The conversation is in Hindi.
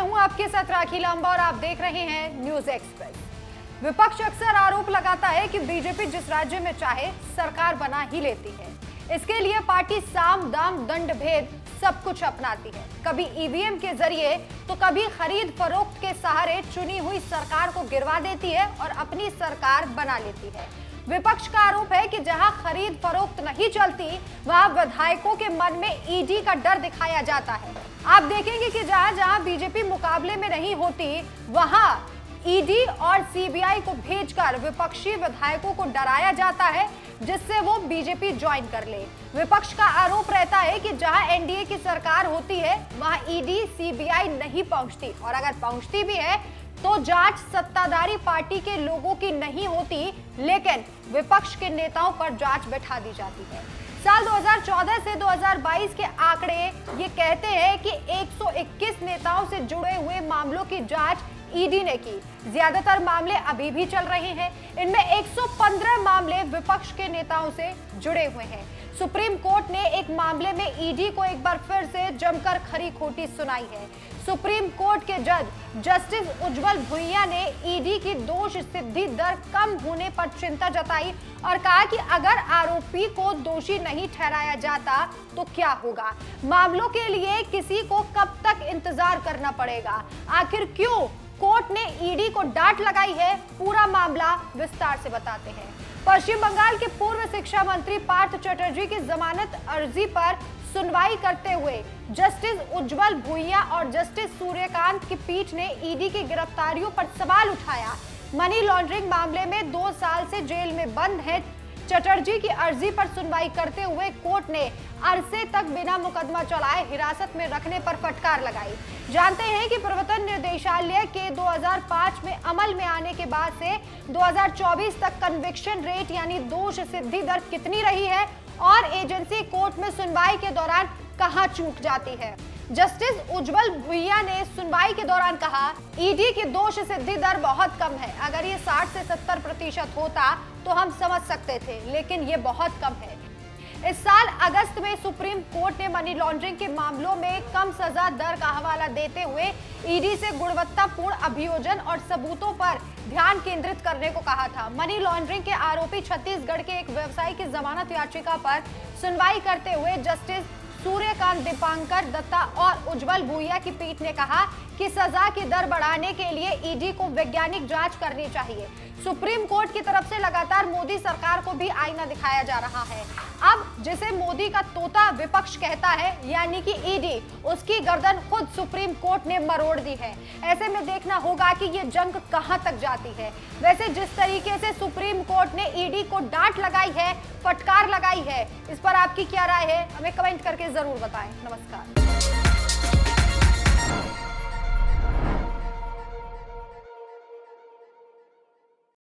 हूं आपके साथ राखी लांबा और आप देख रहे हैं न्यूज एक्सप्रेस। विपक्ष अक्सर आरोप लगाता है कि बीजेपी जिस राज्य में चाहे सरकार बना ही लेती है। इसके लिए पार्टी साम दाम दंड भेद सब कुछ अपनाती है, कभी ईवीएम के जरिए तो कभी खरीद फरोख्त के सहारे चुनी हुई सरकार को गिरवा देती है और अपनी सरकार बना लेती है। विपक्ष का आरोप है कि जहां खरीद फरोख्त नहीं चलती वहां विधायकों के मन में ईडी का डर दिखाया जाता है। आप देखेंगे कि जहां जहां बीजेपी मुकाबले में नहीं होती वहां ईडी और सीबीआई को भेजकर विपक्षी विधायकों को डराया जाता है, जिससे वो बीजेपी ज्वाइन कर ले। विपक्ष का आरोप रहता है कि जहां एनडीए की सरकार होती है वहां ईडी सीबीआई नहीं पहुंचती, और अगर पहुंचती भी है तो जांच सत्ताधारी पार्टी के लोगों की नहीं होती, लेकिन विपक्ष के नेताओं पर जांच बैठा दी जाती है। साल 2014 से 2022 के आंकड़े ये कहते हैं कि 121 नेताओं से जुड़े हुए मामलों की जांच ईडी ने की। ज्यादातर मामले अभी भी चल रहे हैं। इनमें 115 मामले विपक्ष के नेताओं से जुड़े हुए हैं। सुप्रीम कोर्ट ने एक मामले में ईडी को एक बार फिर से जमकर खरी खोटी सुनाई है। सुप्रीम कोर्ट के जज जस्टिस उज्जवल भुइयां ने ईडी की दोष सिद्धि दर कम होने पर चिंता जताई और कहा कि अगर आरोपी को दोषी नहीं ठहराया जाता तो क्या होगा। मामलों के लिए किसी को कब तक इंतजार करना पड़ेगा, आखिर क्यों कोर्ट ने ईडी को डांट लगाई है, पूरा मामला विस्तार से बताते हैं। पश्चिम बंगाल के पूर्व शिक्षा मंत्री पार्थ चटर्जी की जमानत अर्जी पर सुनवाई करते हुए जस्टिस उज्जवल भुइयां और जस्टिस सूर्यकांत की पीठ ने ईडी की गिरफ्तारियों पर सवाल उठाया। मनी लॉन्ड्रिंग मामले में 2 साल से जेल में बंद है चटर्जी की अर्जी पर सुनवाई करते हुए कोर्ट ने अरसे तक बिना मुकदमा चलाए हिरासत में रखने पर फटकार लगाई। जानते हैं कि प्रवर्तन निर्देशालय के 2005 में अमल में आने के बाद से 2024 तक कन्विक्शन रेट यानी दोष सिद्धि दर कितनी रही है और एजेंसी कोर्ट में सुनवाई के दौरान कहां चूक जाती है। जस्टिस उज्जवल भुइयां ने सुनवाई के दौरान कहा, ईडी की दोष सिद्धि दर बहुत कम है। अगर ये 60 से 70% होता तो हम समझ सकते थे, लेकिन ये बहुत कम है। इस साल अगस्त में सुप्रीम कोर्ट ने मनी लॉन्ड्रिंग के मामलों में कम सजा दर का हवाला देते हुए ईडी से गुणवत्तापूर्ण अभियोजन और सबूतों पर ध्यान केंद्रित करने को कहा था। मनी लॉन्ड्रिंग के आरोपी छत्तीसगढ़ के एक व्यवसायी की जमानत याचिका पर सुनवाई करते हुए जस्टिस सूर्यकांत, दीपांकर दत्ता और उज्जवल भुइयां की पीठ ने कहा कि सजा की दर बढ़ाने के लिए ईडी को वैज्ञानिक जांच करनी चाहिए। सुप्रीम कोर्ट की तरफ से लगातार मोदी सरकार को भी आईना दिखाया जा रहा है। अब जिसे मोदी का तोता विपक्ष कहता है यानी कि ईडी, उसकी गर्दन खुद सुप्रीम कोर्ट ने मरोड़ दी है। ऐसे में देखना होगा कि ये जंग कहां तक जाती है। वैसे जिस तरीके से सुप्रीम कोर्ट ने ईडी को डांट लगाई है, फटकार लगाई है, इस पर आपकी क्या राय है, हमें कमेंट करके जरूर बताएं। नमस्कार।